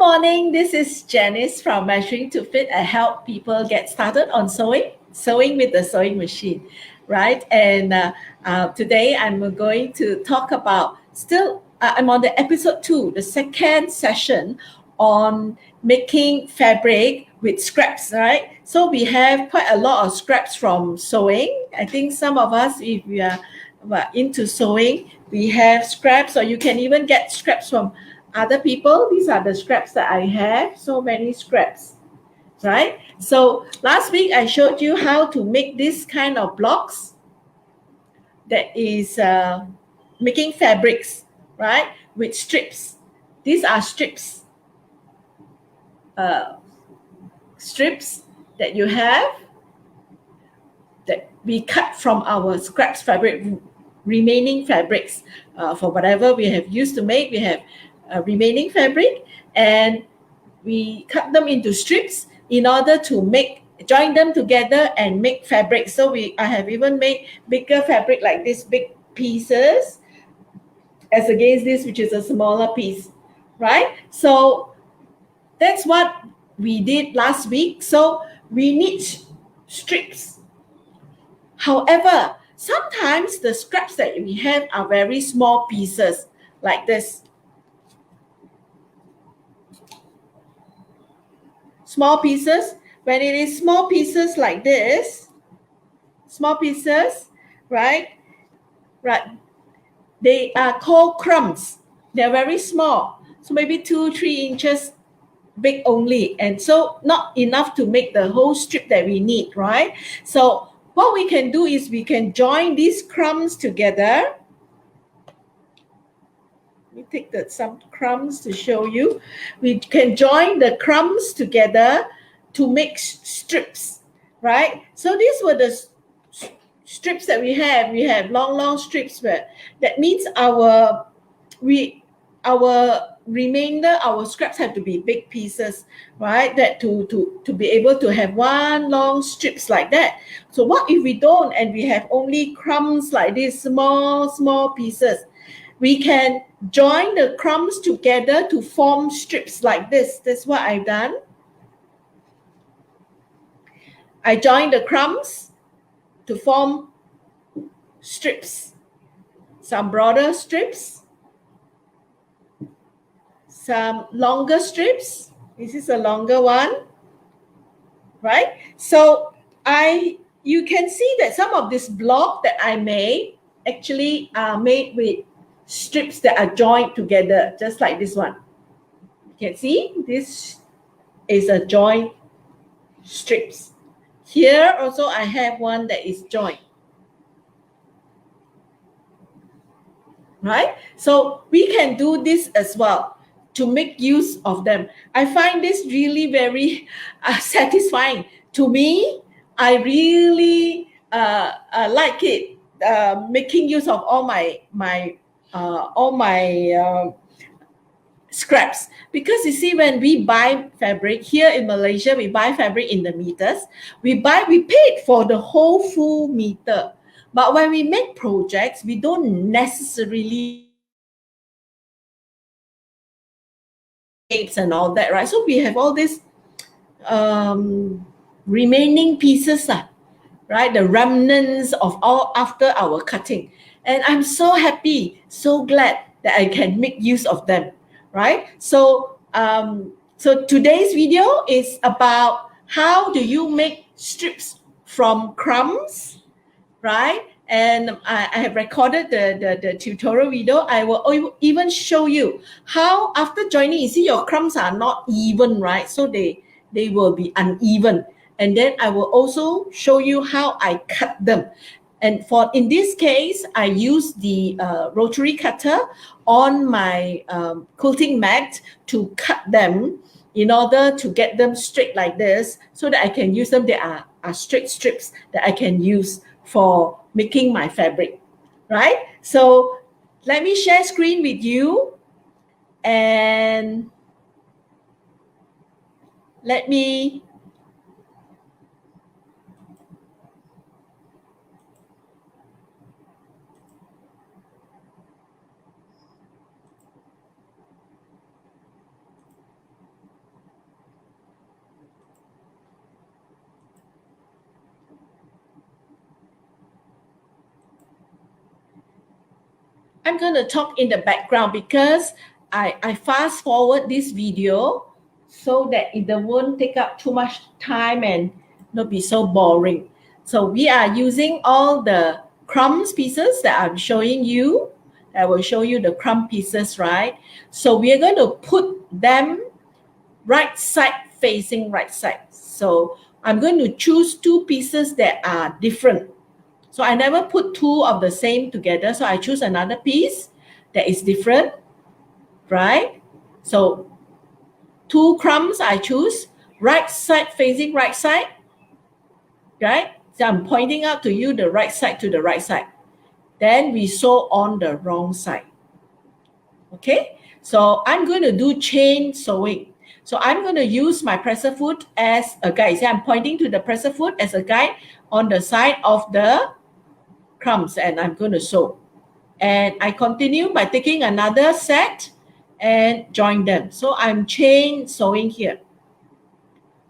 morning. This is Janice from Measuring to Fit. I help people get started on sewing with the sewing machine, right? And today I'm going to talk about I'm on the episode 2, the second session on making fabric with scraps, right? So we have quite a lot of scraps from sewing. I think some of us, if we are into sewing, we have scraps, or you can even get scraps from other people. These are the scraps that I have. So many scraps, right? So last week I showed you how to make this kind of blocks that is making fabrics, right? With strips. These are strips. Strips that you have that we cut from our scraps fabric, remaining fabrics for whatever we have used to make. We have remaining fabric, and we cut them into strips in order to join them together and make fabric. So I have even made bigger fabric like this, big pieces, as against this, which is a smaller piece, right? So that's what we did last week. So we need strips. However, sometimes the scraps that we have are very small pieces like this. Small pieces. When it is small pieces like this, small pieces, right? They are called crumbs. They're very small. So maybe 2-3 inches big only. And so not enough to make the whole strip that we need, right? So what we can do is we can join these crumbs together. Let me take some crumbs to show you. We can join the crumbs together to make strips, right? So these were the strips that we have. We have long strips, but that means our scraps have to be big pieces, right? That to be able to have one long strips like that. So what if we don't, and we have only crumbs like this, small pieces? We can join the crumbs together to form strips like this. That's what I've done. I joined the crumbs to form strips. Some broader strips, some longer strips. This is a longer one, right? So you can see that some of this block that I made actually are made with strips that are joined together, just like this one. You can see this is a joined strips. Here also I have one that is joined. Right? So we can do this as well to make use of them. I find this really very satisfying. To me, I really like it, making use of all my scraps, because you see, when we buy fabric here in Malaysia, we buy fabric in the meters. We paid for the whole full meter. But when we make projects, we don't necessarily shapes and all that, right? So we have all these remaining pieces, right? The remnants of all after our cutting. And I'm so happy, so glad that I can make use of them, right? So today's video is about how do you make strips from crumbs, right? And I have recorded the tutorial video. I will even show you how, after joining, you see your crumbs are not even, right? So they will be uneven. And then I will also show you how I cut them. And in this case, I use the rotary cutter on my quilting mat to cut them in order to get them straight like this, so that I can use them. They are straight strips that I can use for making my fabric, right? So let me share screen with you, and let me I'm going to talk in the background because I fast forward this video so that it won't take up too much time and not be so boring. So we are using all the crumbs pieces that I'm showing you. I will show you the crumb pieces, right? So we are going to put them right side facing right side. So I'm going to choose two pieces that are different. So I never put two of the same together. So I choose another piece that is different, right? So two crumbs I choose, right side facing right side, right? So I'm pointing out to you the right side to the right side. Then we sew on the wrong side. Okay, so I'm going to do chain sewing. So I'm going to use my presser foot as a guide. See, I'm pointing to the presser foot as a guide on the side of the crumbs, and I'm going to sew. And I continue by taking another set and join them. So I'm chain sewing here.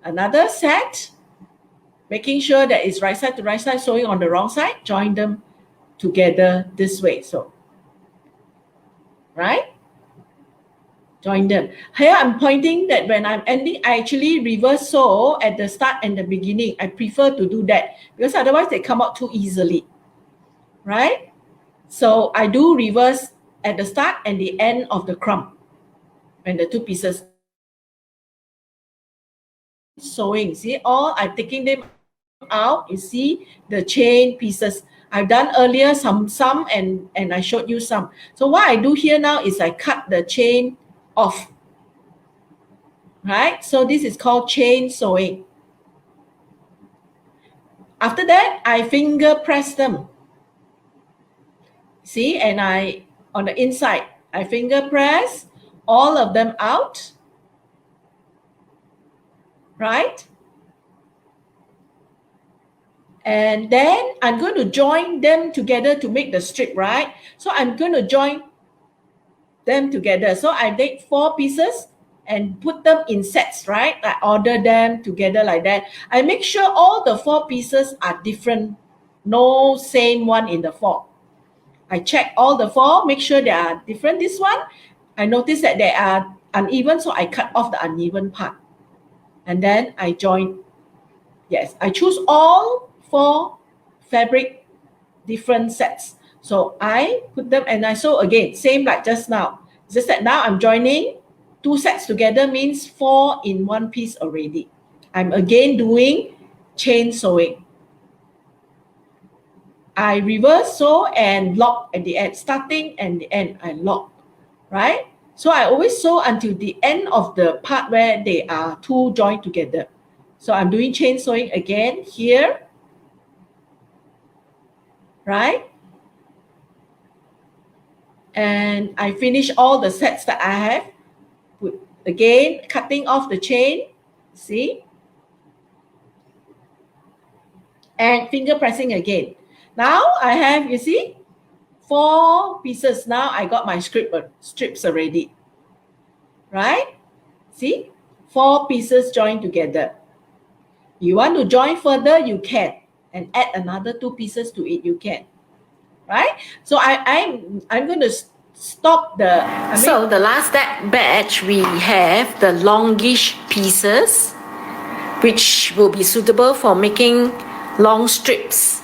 Another set, making sure that it's right side to right side, sewing on the wrong side, join them together this way. So, right? Join them. Here I'm pointing that when I'm ending, I actually reverse sew at the start and the beginning. I prefer to do that because otherwise they come out too easily, right? So I do reverse at the start and the end of the crumb when the two pieces. Sewing, see, all I'm taking them out. You see the chain pieces. I've done earlier some and I showed you some. So what I do here now is I cut the chain off, right? So this is called chain sewing. After that, I finger press them. See, and I, on the inside, I finger press all of them out, right? And then I'm going to join them together to make the strip, right? So I'm going to join them together. So I take 4 pieces and put them in sets, right? I order them together like that. I make sure all the 4 pieces are different. No same one in the 4. I check all the 4, make sure they are different. This one, I notice that they are uneven, so I cut off the uneven part. And then I join. Yes, I choose all 4 fabric different sets. So I put them and I sew again, same like just now. Just that now I'm joining 2 sets together means 4 in one piece already. I'm again doing chain sewing. I reverse sew and lock at the end, starting and the end, I lock, right? So I always sew until the end of the part where they are 2 joined together. So I'm doing chain sewing again here, right? And I finish all the sets that I have. Put, again, cutting off the chain, see? And finger pressing again. Now I have, you see, 4 pieces. Now I got my strips already, right? See, 4 pieces joined together. You want to join further, you can, and add another 2 pieces to it, you can, right? So I'm going to stop the. So the last batch we have the longish pieces, which will be suitable for making long strips,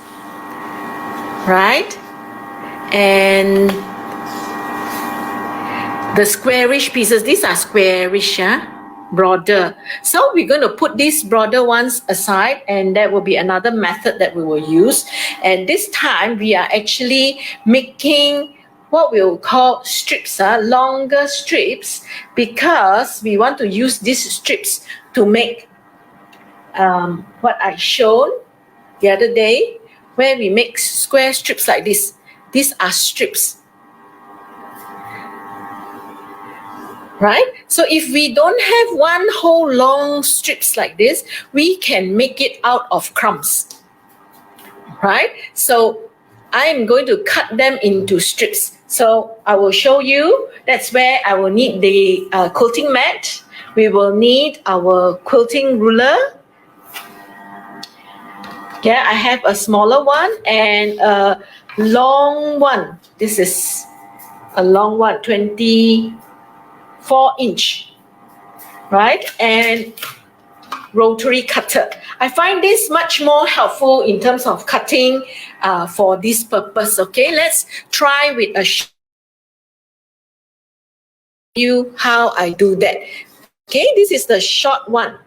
right? And the squarish pieces, these are squarish, broader. So we're going to put these broader ones aside, and that will be another method that we will use. And this time we are actually making what we'll call strips, longer strips, because we want to use these strips to make what I showed the other day, where we make square strips like this. These are strips, right? So if we don't have one whole long strips like this, we can make it out of crumbs, right? So I'm going to cut them into strips. So I will show you. That's where I will need the quilting mat. We will need our quilting ruler. Yeah, I have a smaller one and a long one. This is a long one, 24 inch, right? And rotary cutter. I find this much more helpful in terms of cutting for this purpose. Okay, let's try with a you how I do that. Okay, this is the short one.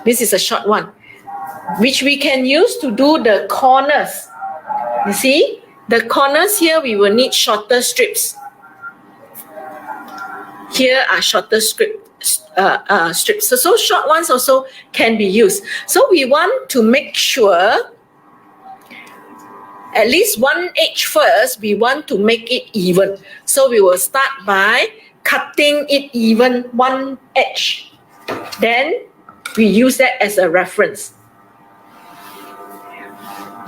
This is a short one, which we can use to do the corners. You see, the corners here we will need shorter strips. Here are shorter strips. So short ones also can be used. So we want to make sure at least one edge first, we want to make it even. So we will start by cutting it even one edge. Then we use that as a reference.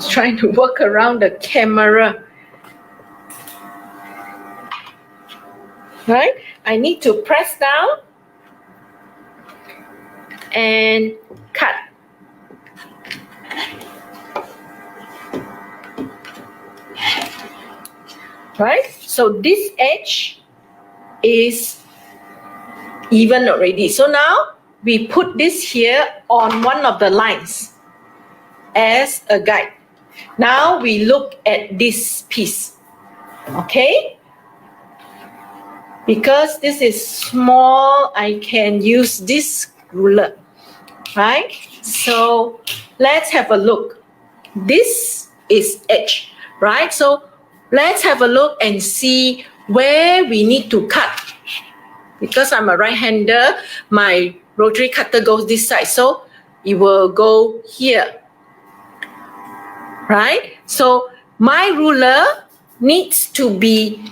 Trying to work around the camera. Right? I need to press down and cut. Right? So this edge is even already. So now we put this here on one of the lines as a guide. Now we look at this piece. Okay? Because this is small, I can use this ruler, right? So let's have a look. This is edge, right? So let's have a look and see where we need to cut. Because I'm a right-hander, my rotary cutter goes this side, so it will go here, right? So my ruler needs to be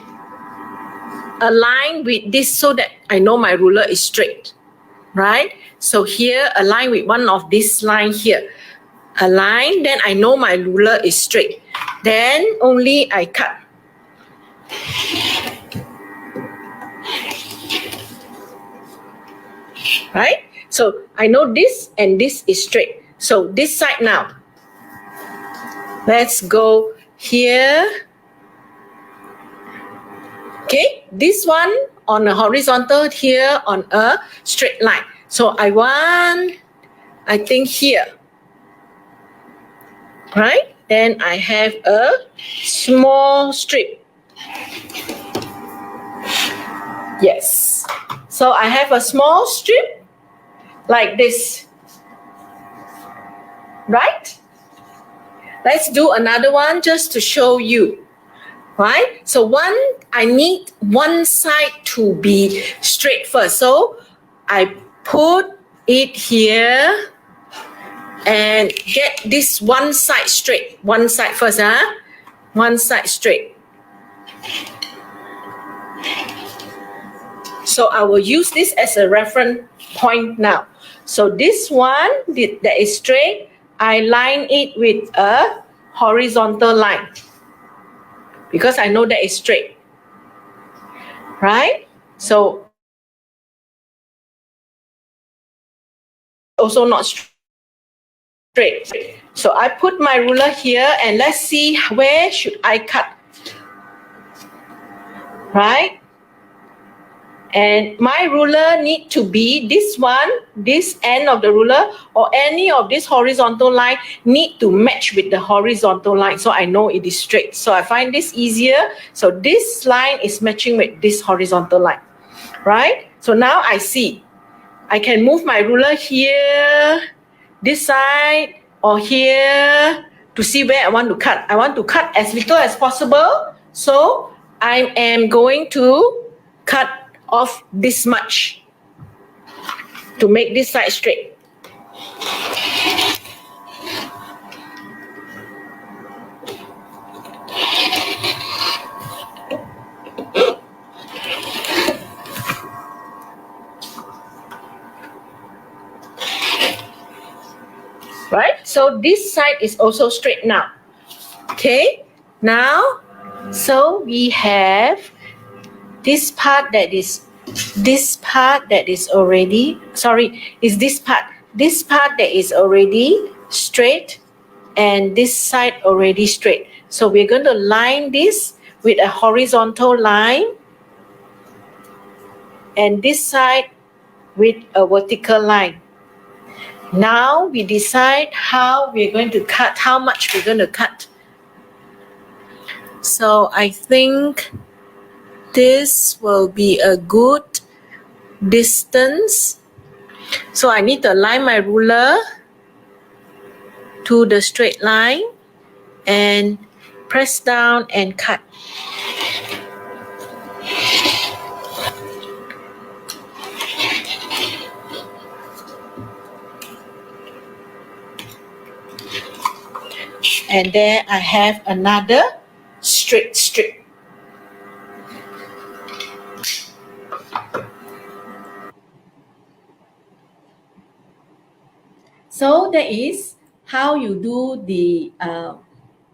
align with this so that I know my ruler is straight, right? So here, align with one of this line here. Align, then I know my ruler is straight. Then only I cut. Right? So I know this and this is straight. So this side now. Let's go here. Okay, this one on a horizontal, here on a straight line. So I want, I think here, right? Then I have a small strip. Yes. So I have a small strip like this, right? Let's do another one just to show you. Right? So I need one side to be straight first. So I put it here and get this one side straight. One side first, one side straight. So I will use this as a reference point now. So this one that is straight, I line it with a horizontal line. Because I know that it's straight, right? So also not straight. So I put my ruler here and let's see where should I cut, right? And my ruler need to be this one, this end of the ruler, or any of this horizontal line need to match with the horizontal line. So I know it is straight. So I find this easier. So this line is matching with this horizontal line, right? So now I see. I can move my ruler here, this side, or here to see where I want to cut. I want to cut as little as possible. So I am going to cut off this much to make this side straight. Right? So this side is also straight now. Okay? Now, so we have this part that is already, is this part that is already straight and this side already straight. So we're going to line this with a horizontal line and this side with a vertical line. Now we decide how we're going to cut, how much we're going to cut. So I think this will be a good distance. So I need to align my ruler to the straight line and press down and cut. And then I have another straight strip. So that is how you do the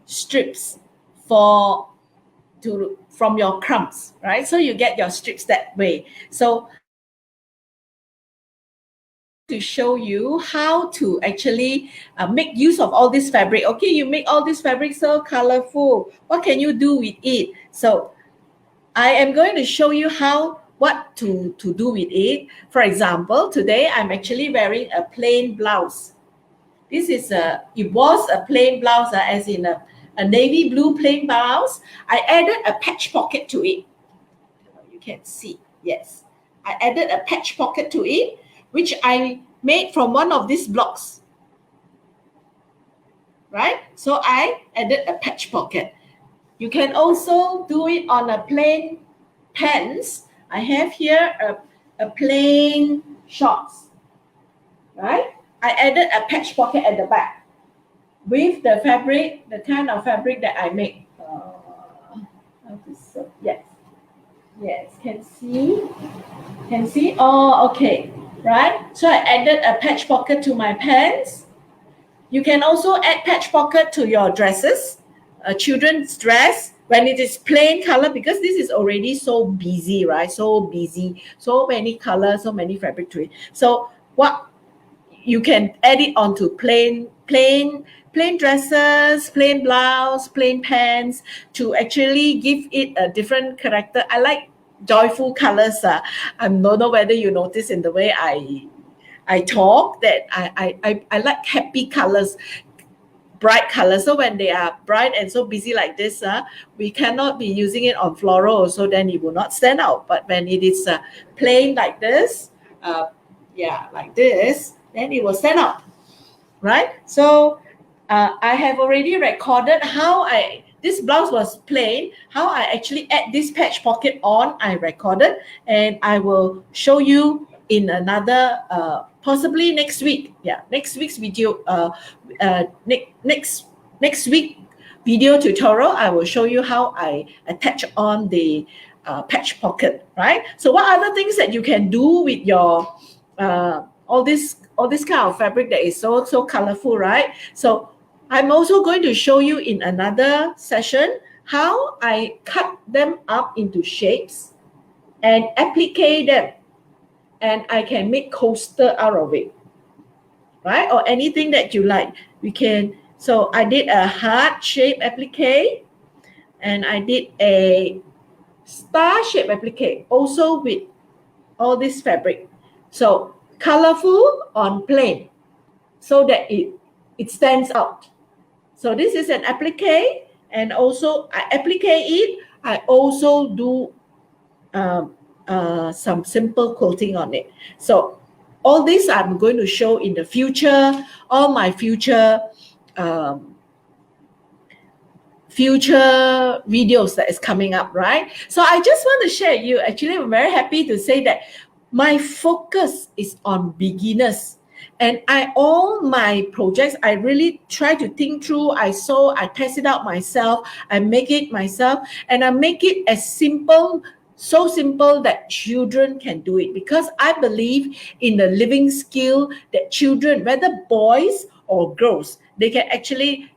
strips from your crumbs, right? So you get your strips that way. So to show you how to actually make use of all this fabric. Okay, you make all this fabric so colorful. What can you do with it? So I am going to show you what to do with it. For example, today I'm actually wearing a plain blouse. It was a plain blouse, as in a navy blue plain blouse. I added a patch pocket to it. You can see, yes. I added a patch pocket to it, which I made from one of these blocks. Right? So I added a patch pocket. You can also do it on a plain pants. I have here a plain shorts. Right? I added a patch pocket at the back with the fabric, the kind of fabric that I make. Yes, can see. Oh, okay, right. So I added a patch pocket to my pants. You can also add patch pocket to your dresses, a children's dress when it is plain color, because this is already so busy, right? So busy, so many colors, so many fabric to it. So what you can add it onto plain dresses, plain blouse, plain pants to actually give it a different character. I like joyful colors. I don't know whether you notice in the way I talk that I like happy colors, bright colors. So when they are bright and so busy like this, we cannot be using it on floral, so then it will not stand out. But when it is plain like this, like this, then it will stand out, right? So I have already recorded how this blouse was plain, how I actually add this patch pocket on. I recorded, and I will show you in another possibly next week. Next week's video. Next week video tutorial, I will show you how I attach on the patch pocket. Right. So what other things that you can do with your all this kind of fabric that is so colorful, right? So I'm also going to show you in another session how I cut them up into shapes and applique them, and I can make coaster out of it, right? Or anything that you like. So I did a heart shape applique, and I did a star shape applique also with all this fabric. So colorful on plain, so that it stands out. So this is an applique, and also I applique it. I also do some simple quilting on it. So all this I'm going to show in the future, all my future videos that is coming up, right? So I just want to share you. Actually, I'm very happy to say that my focus is on beginners. And all my projects, I really try to think through. I test it out myself. I make it myself, and I make it as simple, so simple that children can do it. Because I believe in the living skill that children, whether boys or girls, they can actually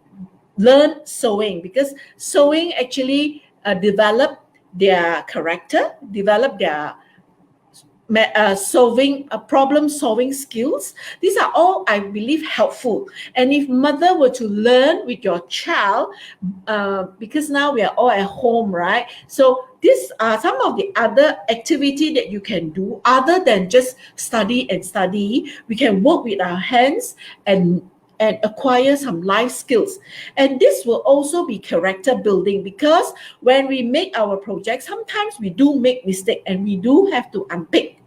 learn sewing, because sewing actually develop their character, develop their problem solving skills. These are all, I believe, helpful. And if mother were to learn with your child, because now we are all at home, right? So these are some of the other activity that you can do other than just study and study. We can work with our hands and acquire some life skills. And this will also be character building, because when we make our projects, sometimes we do make mistakes and we do have to unpick,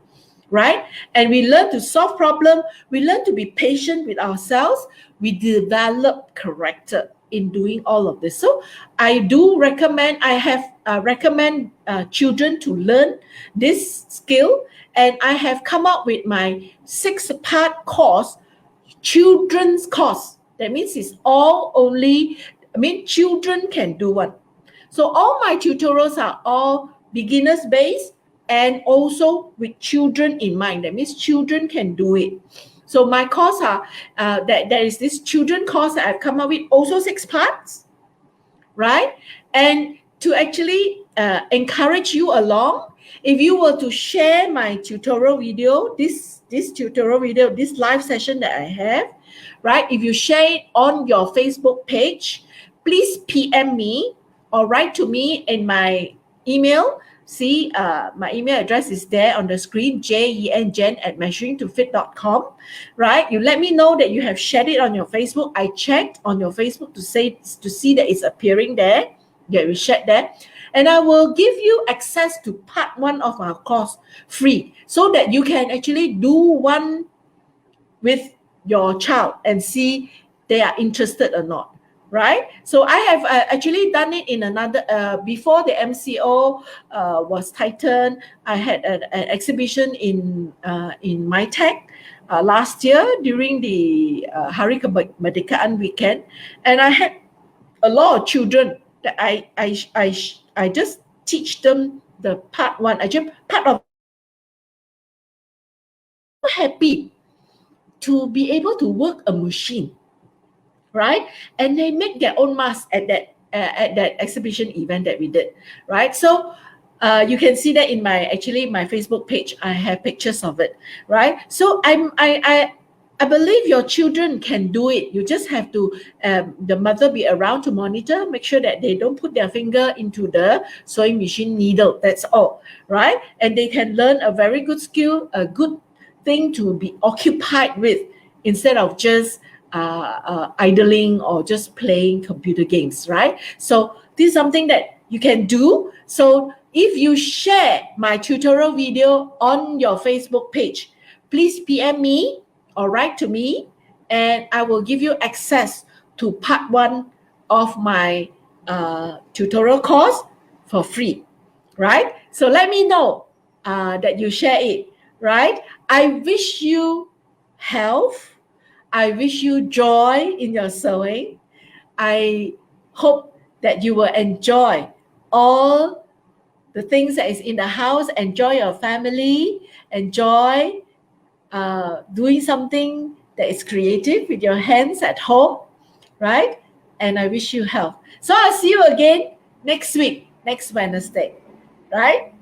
right? And we learn to solve problems. We learn to be patient with ourselves. We develop character in doing all of this. So I do recommend, recommend children to learn this skill. And I have come up with my 6-part course, children's course. That means it's all only, children can do one. So all my tutorials are all beginners based and also with children in mind. That means children can do it. So my course are, there is this children course that I've come up with, also 6 parts, right? And to actually encourage you along, if you were to share my tutorial video, this tutorial video, this live session that I have, right? If you share it on your Facebook page, please PM me or write to me in my email. See, my email address is there on the screen, jen@measuringtofit.com, right? You let me know that you have shared it on your Facebook. I checked on your Facebook to see that it's appearing there, that we shared there. And I will give you access to part 1 of our course free, so that you can actually do one with your child and see they are interested or not, right? So I have actually done it in another, before the MCO was tightened. I had an exhibition in my tech last year during the Hari Kemerdekaan weekend, and I had a lot of children that I just teach them the part 1. Actually, part of happy to be able to work a machine, right? And they make their own mask at that exhibition event that we did, right? So you can see that in my Facebook page. I have pictures of it, right? So I believe your children can do it. You just have to the mother be around to monitor, make sure that they don't put their finger into the sewing machine needle. That's all, right? And they can learn a very good skill, a good thing to be occupied with, instead of just idling or just playing computer games, right? So this is something that you can do. So if you share my tutorial video on your Facebook page, please PM me or write to me, and I will give you access to part 1 of my tutorial course for free, right? So let me know that you share it, right? I wish you health. I wish you joy in your sewing. I hope that you will enjoy all the things that is in the house, enjoy your family, enjoy doing something that is creative with your hands at home, right? And I wish you health. So I'll see you again next week, next Wednesday, right?